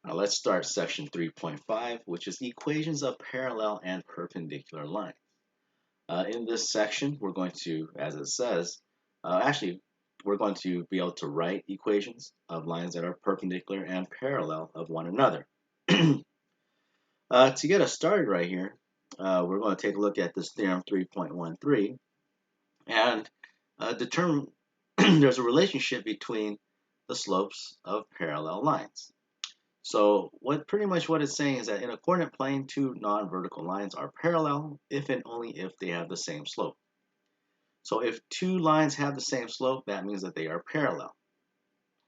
Now let's start section 3.5, which is equations of parallel and perpendicular lines. In this section, we're going to, as it says, actually, we're going to be able to write equations of lines that are perpendicular and parallel of one another. To get us started right here, we're going to take a look at this theorem 3.13 and determine there's a relationship between the slopes of parallel lines. So pretty much what it's saying is that in a coordinate plane, two non-vertical lines are parallel if and only if they have the same slope. So if two lines have the same slope, that means that they are parallel.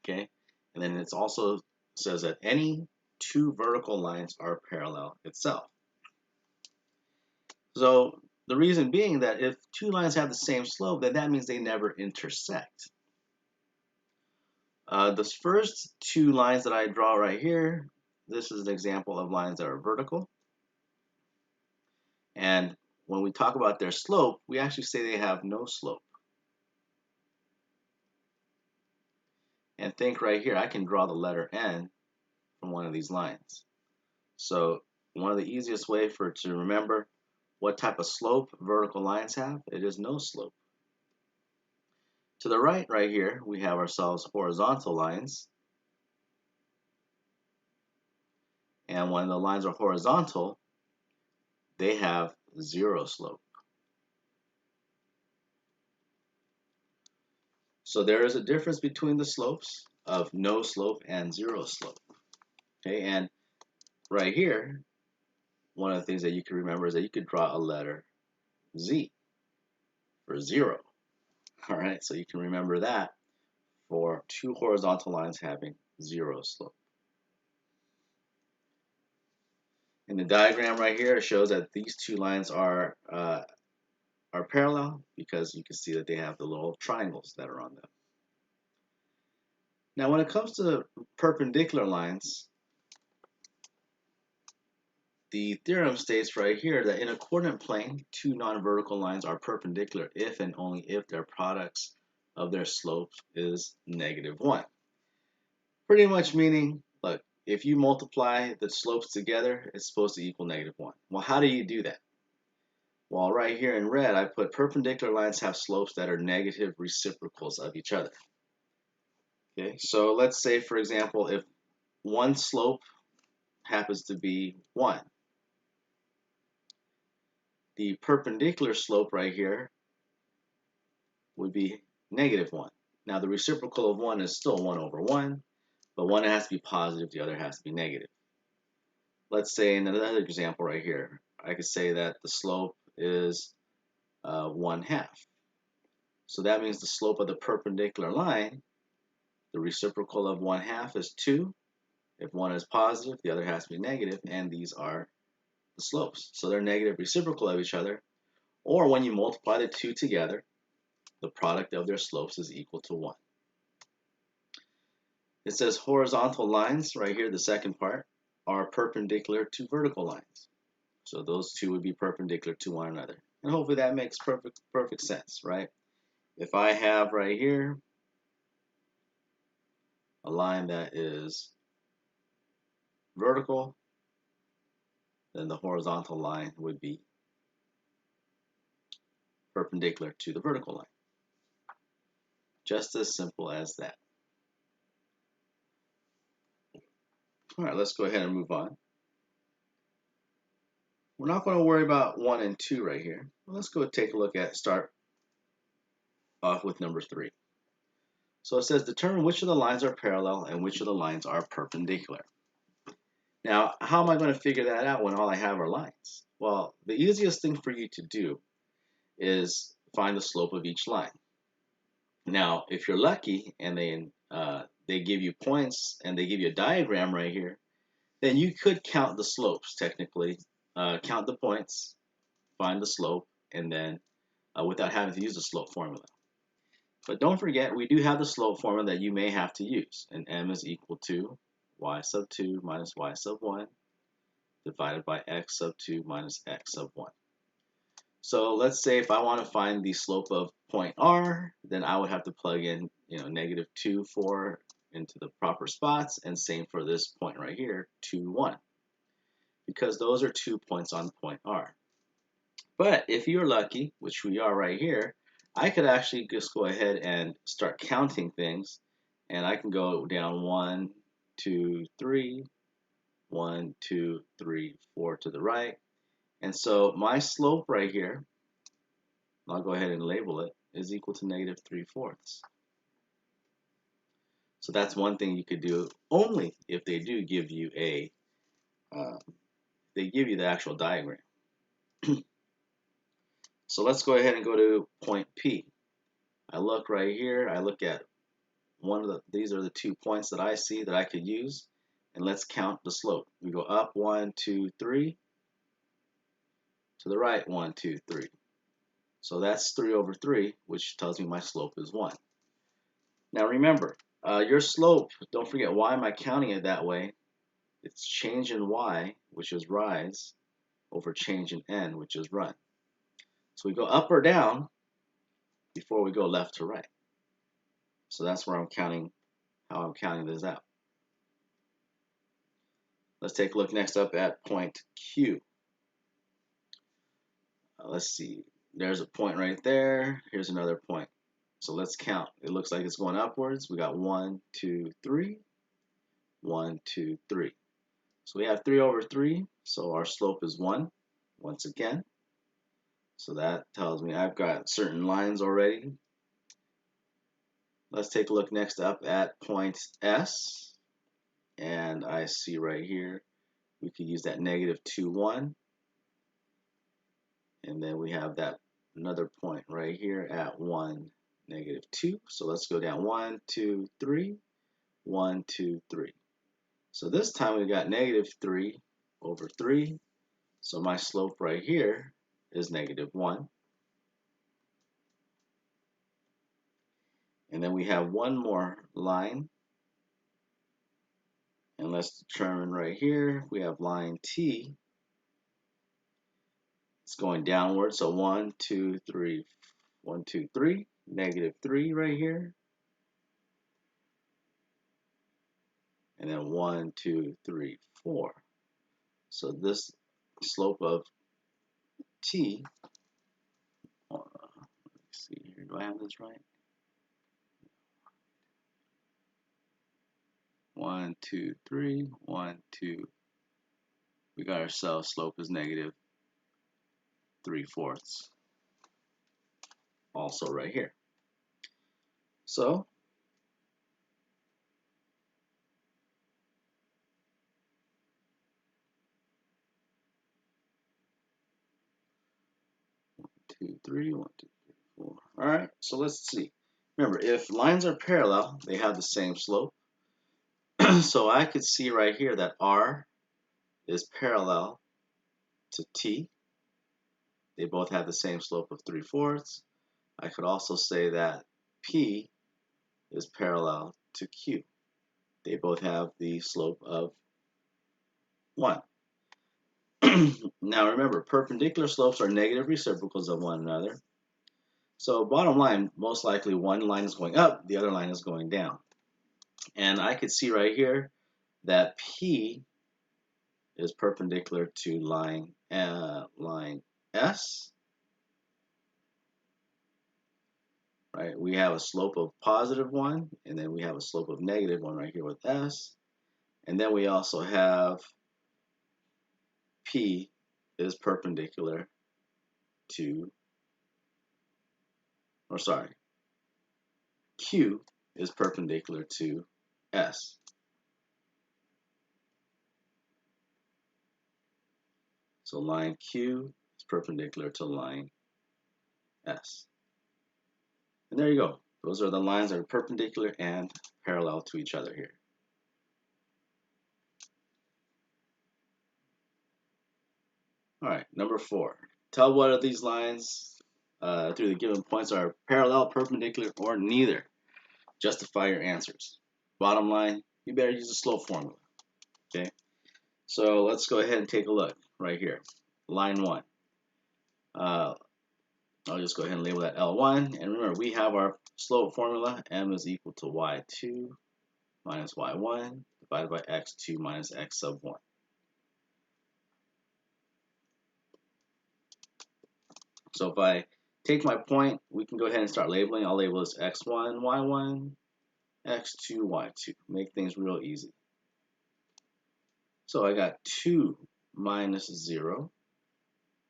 Okay, and then it also says that any two vertical lines are parallel itself. So the reason being that if two lines have the same slope, then that means they never intersect. The first two lines that I draw right here, this is an example of lines that are vertical. And when we talk about their slope, we actually say they have no slope. And think right here, I can draw the letter N from one of these lines. So one of the easiest way to remember what type of slope vertical lines have, it is no slope. To the right here, we have ourselves horizontal lines. And when the lines are horizontal, they have zero slope. So there is a difference between the slopes of no slope and zero slope. Okay, and right here, one of the things that you can remember is that you could draw a letter Z for zero. All right, so you can remember that for two horizontal lines having zero slope. In the diagram right here, it shows that these two lines are parallel because you can see that they have the little triangles that are on them. Now, when it comes to perpendicular lines, the theorem states right here that in a coordinate plane, two non-vertical lines are perpendicular if and only if their products of their slopes is -1. Pretty much meaning, look, if you multiply the slopes together, it's supposed to equal -1. Well, how do you do that? Well, right here in red, I put perpendicular lines have slopes that are negative reciprocals of each other. Okay, so let's say, for example, if one slope happens to be 1, the perpendicular slope right here would be -1. Now, the reciprocal of 1 is still 1 over 1, but one has to be positive, the other has to be negative. Let's say in another example right here, I could say that the slope is 1/2. So that means the slope of the perpendicular line, the reciprocal of 1/2 is 2. If one is positive, the other has to be negative, and these are the slopes. So they're negative reciprocal of each other, or when you multiply the two together, the product of their slopes is equal to 1. It says horizontal lines, right here, the second part, are perpendicular to vertical lines. So those two would be perpendicular to one another. And hopefully that makes perfect sense, right? If I have right here a line that is vertical, then the horizontal line would be perpendicular to the vertical line. Just as simple as that. All right, let's go ahead and move on. We're not going to worry about 1 and 2 right here. Let's go take a look at, start off with number 3. So it says determine which of the lines are parallel and which of the lines are perpendicular. Now, how am I going to figure that out when all I have are lines? Well, the easiest thing for you to do is find the slope of each line. Now, if you're lucky and they give you points and they give you a diagram right here, then you could count the slopes technically, count the points, find the slope, and then without having to use the slope formula. But don't forget, we do have the slope formula that you may have to use, and m is equal to y sub 2 minus y sub 1 divided by x sub 2 minus x sub 1. So let's say if I want to find the slope of point R, then I would have to plug in, -2 for into the proper spots, and same for this point right here, 2, 1, because those are 2 points on point R. But if you're lucky, which we are right here, I could actually just go ahead and start counting things, and I can go down 1, 2, 3, 1, 2, 3, 4 to the right. And so my slope right here, I'll go ahead and label it, is equal to negative 3/4. So that's one thing you could do, only if they do give you the actual diagram. So let's go ahead and go to point P. I look right here, I look at these are the 2 points that I see that I could use, and let's count the slope. We go up 1, 2, 3, to the right 1, 2, 3. So that's 3/3, which tells me my slope is 1. Now remember, your slope, don't forget, why am I counting it that way? It's change in y, which is rise, over change in n, which is run. So we go up or down before we go left to right. So that's where how I'm counting this out. Let's take a look next up at point Q. Let's see, there's a point right there. Here's another point. So let's count. It looks like it's going upwards. We got 1, 2, 3, 1, 2, 3. So we have 3/3. So our slope is 1 once again. So that tells me I've got certain lines already. Let's take a look next up at point S. And I see right here, we could use that negative 2, 1. And then we have that another point right here at 1, negative 2. So let's go down 1, 2, 3, 1, 2, 3. So this time we got negative 3/3. So my slope right here is negative 1. And then we have one more line. And let's determine right here, we have line T. It's going downward, so 1, 2, 3, 1, 2, 3, negative 3 right here. And then 1, 2, 3, 4. So this slope of T, let's see here, do I have this right? 1, 2, 3, 1, 2. We got ourselves slope is negative 3/4. Also right here. So two, 3, 1, 2, 3, 4. All right, so let's see. Remember, if lines are parallel, they have the same slope. So I could see right here that R is parallel to T. They both have the same slope of 3/4. I could also say that P is parallel to Q. They both have the slope of 1. Now remember, perpendicular slopes are negative reciprocals of one another. So bottom line, most likely one line is going up, the other line is going down. And I could see right here that P is perpendicular to line S. Right? We have a slope of positive 1, and then we have a slope of negative 1 right here with S. And then we also have P is perpendicular to, or sorry, Q is perpendicular to S. So line Q is perpendicular to line S. And there you go. Those are the lines that are perpendicular and parallel to each other here. All right, number 4. Tell what of these lines through the given points are parallel, perpendicular, or neither. Justify your answers. Bottom line, you better use the slope formula. Okay, so let's go ahead and take a look right here. Line 1. I'll just go ahead and label that L1. And remember, we have our slope formula. M is equal to Y2 minus y1 divided by x2 minus x sub 1. So if I take my point, we can go ahead and start labeling. I'll label this x1, y1, x2, y2. Make things real easy. So I got 2 minus 0.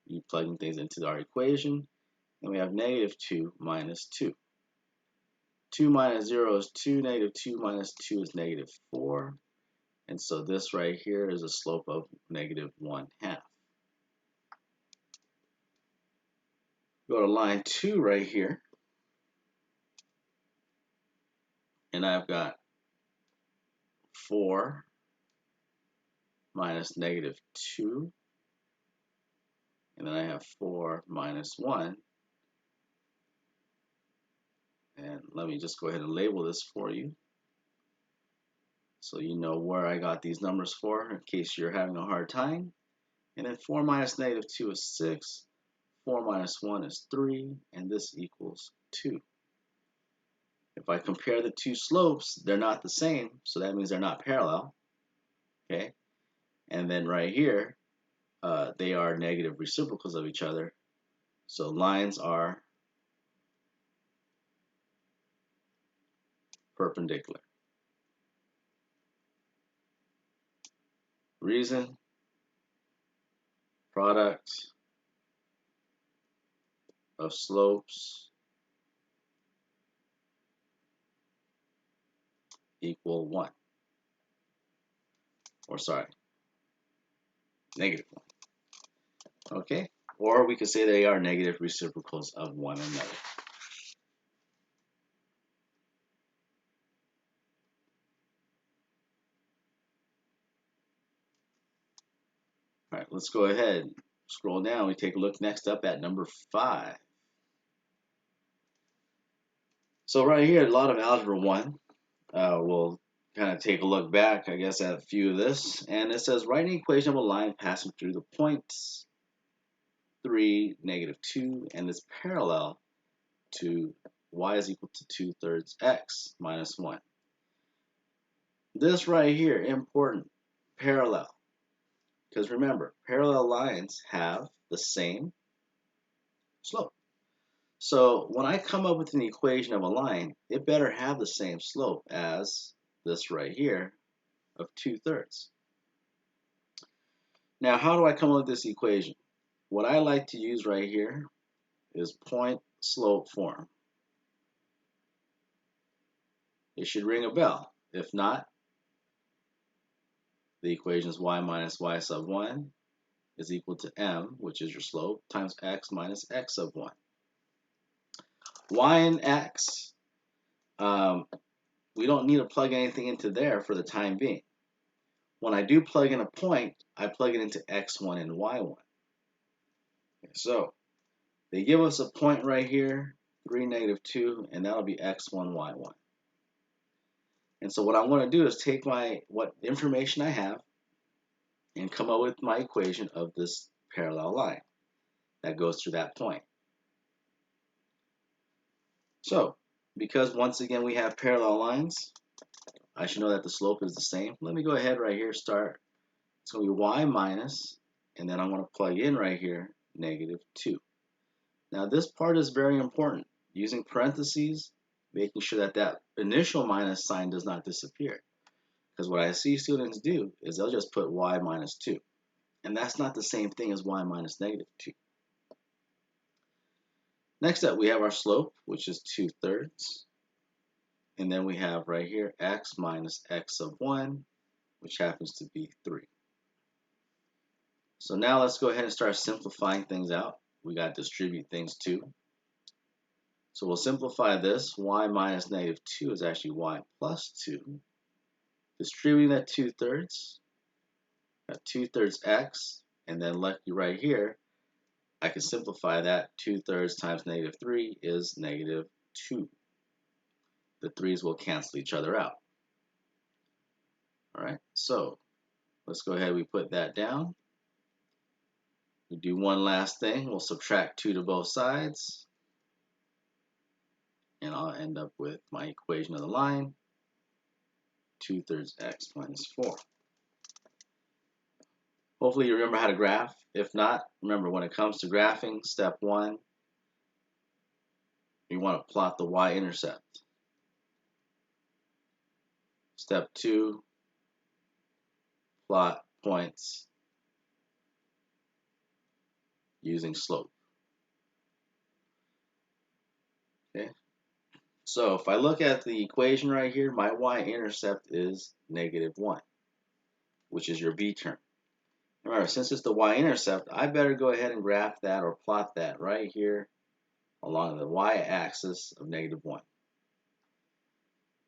You plugging things into our equation. And we have negative 2 minus 2. 2 minus 0 is 2. Negative 2 minus 2 is negative 4. And so this right here is a slope of negative 1/2. Go to line 2 right here. And I've got 4 minus negative 2. And then I have 4 minus 1. And let me just go ahead and label this for you, so you know where I got these numbers for in case you're having a hard time. And then 4 minus negative 2 is 6. 4 minus 1 is 3. And this equals 2. If I compare the two slopes, they're not the same. So that means they're not parallel. Okay. And then right here, they are negative reciprocals of each other. So lines are perpendicular. Reason, product of slopes equal 1. Or sorry, negative 1. Okay? Or we could say they are negative reciprocals of one another. All right, let's go ahead. Scroll down. We take a look next up at number 5. So right here, a lot of algebra 1. We'll kind of take a look back, I guess, at a few of this. And it says, write an equation of a line passing through the points 3, negative 2, and is parallel to y is equal to 2/3 x minus 1. This right here, important, parallel. Because remember, parallel lines have the same slope. So when I come up with an equation of a line, it better have the same slope as this right here of 2/3. Now, how do I come up with this equation? What I like to use right here is point slope form. It should ring a bell. If not, the equation is y minus y sub 1 is equal to m, which is your slope, times x minus x sub 1. Y and x, we don't need to plug anything into there for the time being. When I do plug in a point, I plug it into x1 and y1. Okay, so they give us a point right here, 3, negative 2, and that'll be x1, y1. And so what I'm going to do is take what information I have and come up with my equation of this parallel line that goes through that point. So, because once again we have parallel lines, I should know that the slope is the same. Let me go ahead right here, start. It's going to be y minus, and then I'm going to plug in right here, negative 2. Now this part is very important. Using parentheses, making sure that that initial minus sign does not disappear. Because what I see students do is they'll just put y minus 2. And that's not the same thing as y minus negative 2. Next up, we have our slope, which is 2/3. And then we have right here x minus x sub 1, which happens to be 3. So now let's go ahead and start simplifying things out. We got to distribute things too. So we'll simplify this. Y minus negative 2 is actually y plus 2. Distributing that 2/3. Got 2/3 x. And then lucky right here, I can simplify that. 2/3 times negative 3 is negative 2. The 3's will cancel each other out. All right, so let's go ahead and we put that down. We do one last thing. We'll subtract 2 to both sides. And I'll end up with my equation of the line. 2/3 x minus 4. Hopefully you remember how to graph. If not, remember when it comes to graphing, step 1, you want to plot the y-intercept. Step 2, plot points using slope. Okay. So if I look at the equation right here, my y-intercept is -1, which is your b term. Remember, since it's the y-intercept, I better go ahead and graph that or plot that right here along the y-axis of -1.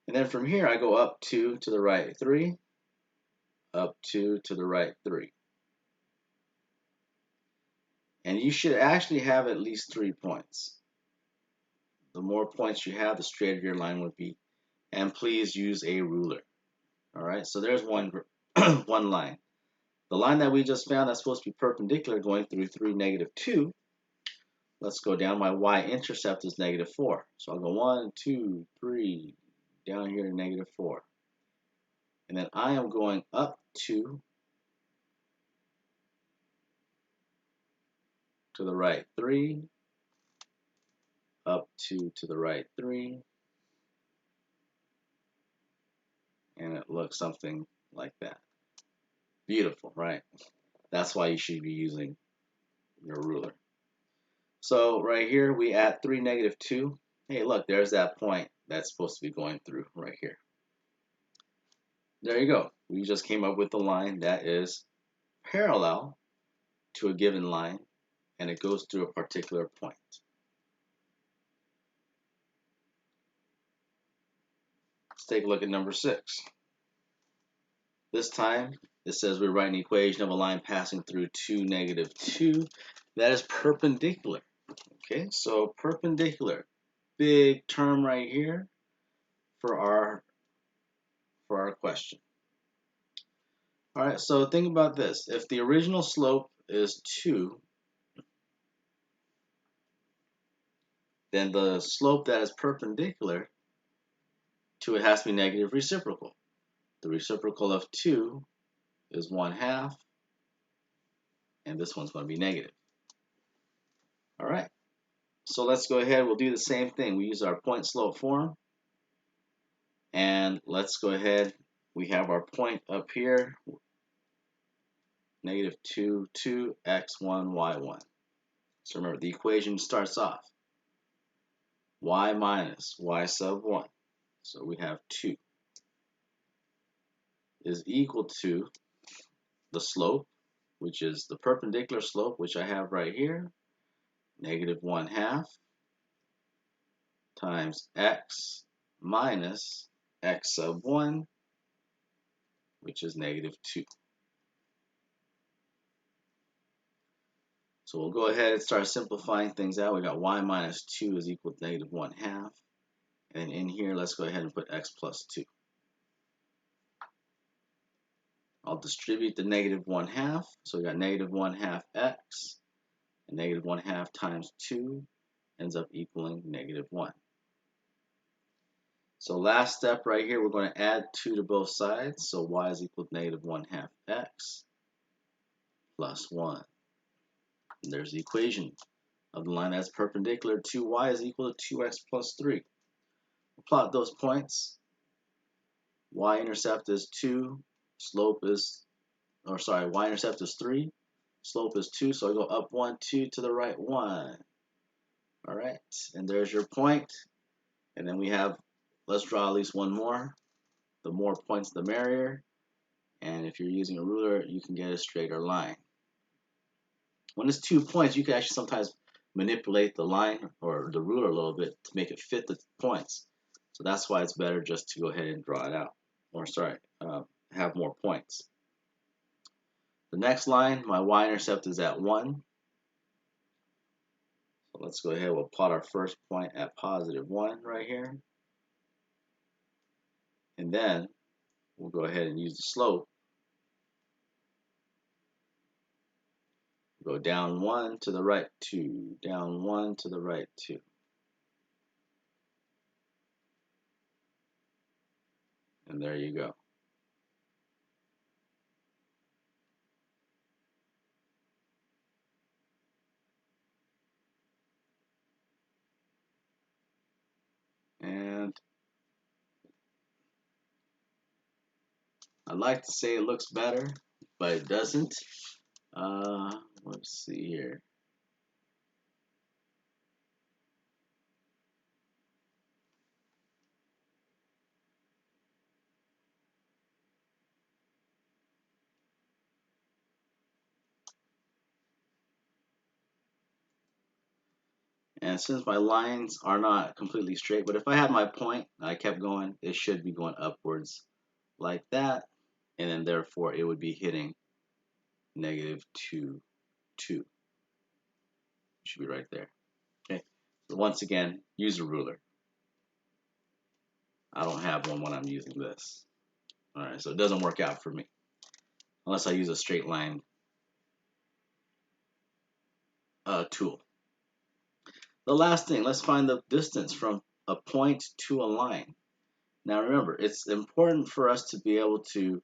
And then from here, I go up 2 to the right 3, up 2 to the right 3. And you should actually have at least 3 points. The more points you have, the straighter your line would be. And please use a ruler. All right, so there's one line. The line that we just found that's supposed to be perpendicular going through 3, -2. Let's go down. My y-intercept is -4. So I'll go 1, 2, 3, down here to -4. And then I am going up 2 to the right 3, up 2 to the right 3, and it looks something like that. Beautiful, right? That's why you should be using your ruler. So right here, we add 3, -2. Hey, look, there's that point that's supposed to be going through right here. There you go. We just came up with a line that is parallel to a given line, and it goes through a particular point. Let's take a look at number 6. This time, it says we write an equation of a line passing through 2, -2. That is perpendicular. Okay, so perpendicular, big term right here for our question. All right, so think about this. If the original slope is 2, then the slope that is perpendicular to it has to be negative reciprocal. The reciprocal of 2 is 1/2, and this one's going to be negative. All right, so let's go ahead. We'll do the same thing. We use our point slope form, and let's go ahead. We have our point up here, -2, 2, x1, y1. So remember, the equation starts off y minus y sub 1. So we have 2 is equal to the slope, which is the perpendicular slope, which I have right here, -1/2 times x minus x sub 1, which is -2. So we'll go ahead and start simplifying things out. We got y minus 2 is equal to -1/2. And in here, let's go ahead and put x plus 2. I'll distribute the -1/2. So we got -1/2 x, and -1/2 times 2 ends up equaling -1. So last step right here, we're going to add 2 to both sides. So y is equal to -1/2 x plus 1. And there's the equation of the line that's perpendicular to y is equal to 2x plus 3. We'll plot those points. Y-intercept is 2, y-intercept is 3, slope is 2, so I go up 1, 2 to the right 1. All right, and there's your point. And then we have, let's draw at least one more. The more points, the merrier. And if you're using a ruler, you can get a straighter line. When it's 2 points, you can actually sometimes manipulate the line or the ruler a little bit to make it fit the points. So that's why it's better just to go ahead and draw it out. Or have more points. The next line, my y-intercept is at 1. So let's go ahead, we'll plot our first point at +1 right here. And then we'll go ahead and use the slope. Go down 1 to the right 2, down 1 to the right 2. And there you go. I'd like to say it looks better, but it doesn't. Let's see here. And since my lines are not completely straight, but if I had my point and I kept going, it should be going upwards like that. And then therefore it would be hitting -2, 2. It should be right there. Okay. So once again, use a ruler. I don't have one when I'm using this. All right, so it doesn't work out for me unless I use a straight line tool. The last thing, let's find the distance from a point to a line. Now remember, it's important for us to be able to,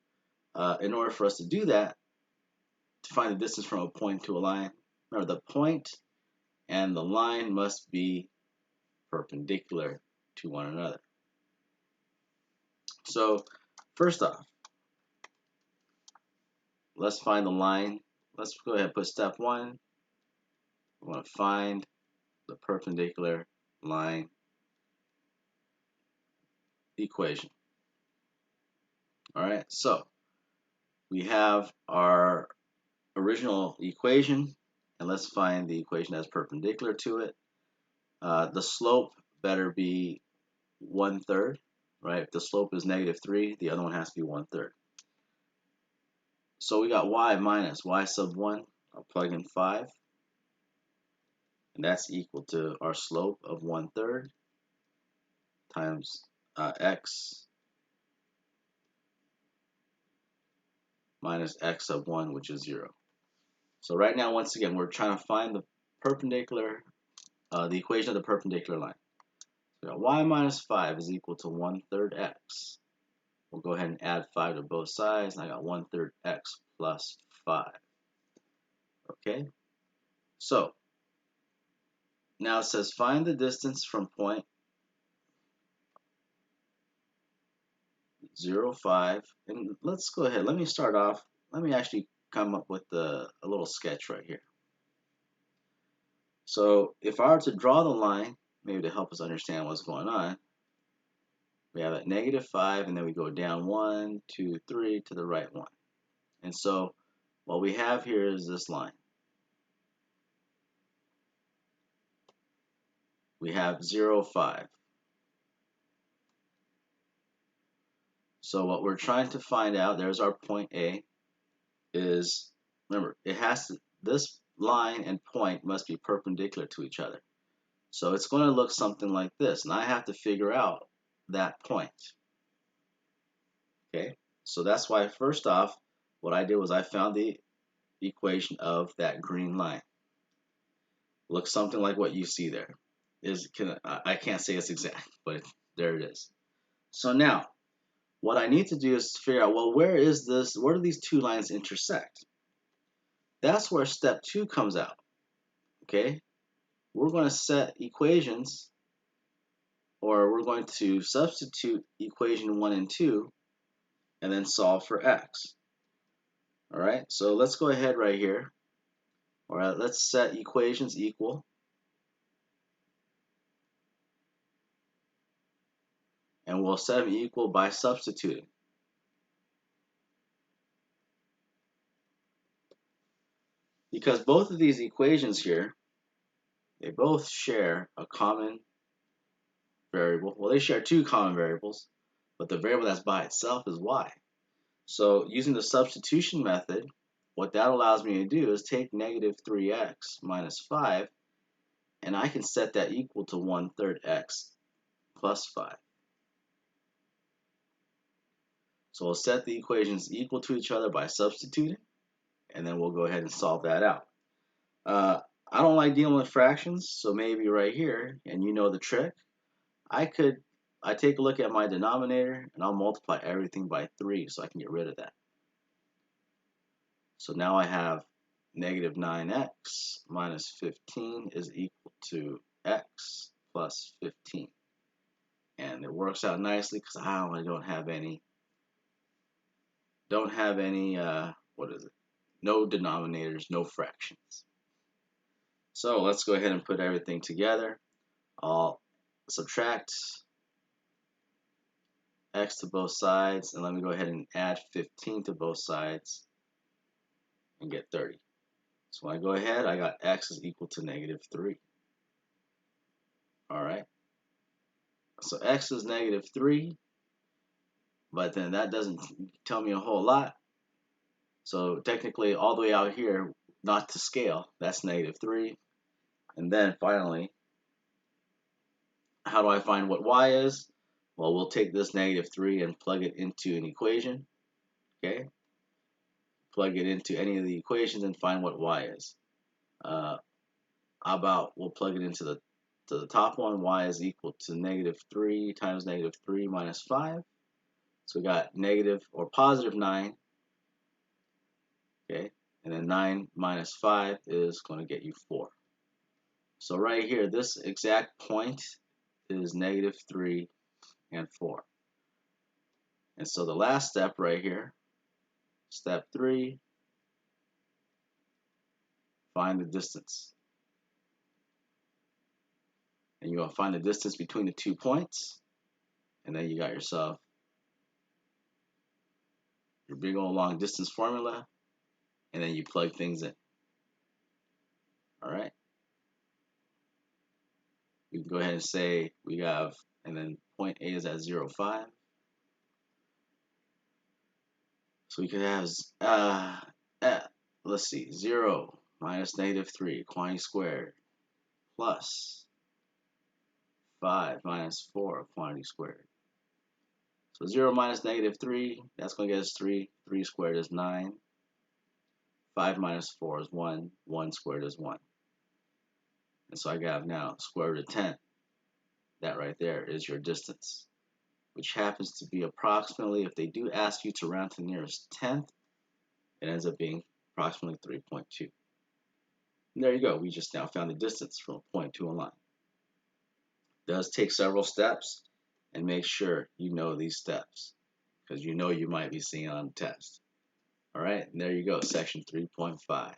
in order for us to do that, to find the distance from a point to a line, remember the point and the line must be perpendicular to one another. So first off, let's find the line. Let's go ahead and put step 1. We want to find the perpendicular line equation. All right, so we have our original equation, and let's find the equation that's perpendicular to it. The slope better be 1/3, right? If the slope is -3, the other one has to be 1/3. So we got y minus y sub 1. I'll plug in 5, and that's equal to our slope of 1/3 times x minus x sub 1, which is 0. So right now, once again, we're trying to find the perpendicular, the equation of the perpendicular line. So y minus 5 is equal to 1/3 x. We'll go ahead and add 5 to both sides, and I got 1/3 x plus 5. Okay, so now it says find the distance from point 0, 5, and let's go ahead. Let me start off. Let me actually come up with a little sketch right here. So if I were to draw the line, maybe to help us understand what's going on, we have at -5, and then we go down 1, 2, 3 to the right 1. And so what we have here is this line. We have 0, 5. So what we're trying to find out, there's our point A, is, remember, it has to, this line and point must be perpendicular to each other. So it's going to look something like this, and I have to figure out that point. Okay, so that's why first off, what I did was I found the equation of that green line. Looks something like what you see there. I can't say it's exact, but there it is. So now, what I need to do is figure out, well, where do these two lines intersect? That's where step 2 comes out. Okay, we're going to set equations, or we're going to substitute equation 1 and 2 and then solve for x. All right, so let's go ahead right here. All right, let's set equations equal. And we'll set them equal by substituting. Because both of these equations here, they both share a common variable. Well, they share two common variables, but the variable that's by itself is y. So using the substitution method, what that allows me to do is take -3x minus 5, and I can set that equal to 1/3 x plus 5. So we'll set the equations equal to each other by substituting, and then we'll go ahead and solve that out. I don't like dealing with fractions, so maybe right here, and you know the trick, I take a look at my denominator, and I'll multiply everything by 3 so I can get rid of that. So now I have -9x minus 15 is equal to x plus 15. And it works out nicely because I don't have any don't have any, no denominators, no fractions. So let's go ahead and put everything together. I'll subtract x to both sides, and let me go ahead and add 15 to both sides and get 30. So when I go ahead, I got x is equal to -3. All right. So x is -3, but then that doesn't tell me a whole lot. So technically, all the way out here, not to scale, that's -3. And then finally, how do I find what y is? Well, we'll take this -3 and plug it into an equation. Okay, plug it into any of the equations and find what y is. How about we'll plug it into the top one. Y is equal to -3 times -3 minus 5. So we got negative or positive 9. Okay, and then 9 minus 5 is going to get you 4. So right here, this exact point is -3 and 4. And so the last step right here, step 3, find the distance. And you're going to find the distance between the 2 points. And then you got yourself your big old long distance formula. And then you plug things in. All right. We can go ahead and say we have, and then point A is at 0, 5. So we could have, let's see, 0 minus -3, quantity squared, plus 5 minus 4, quantity squared. So 0 minus -3, that's going to get us 3. 3 squared is 9. 5 minus 4 is 1. 1 squared is 1. And so I got now square root of 10. That right there is your distance, which happens to be approximately, if they do ask you to round to the nearest tenth, it ends up being approximately 3.2. And there you go. We just now found the distance from a point to a line. It does take several steps, and make sure you know these steps, because you know you might be seeing on the test. All right, and there you go, section 3.5.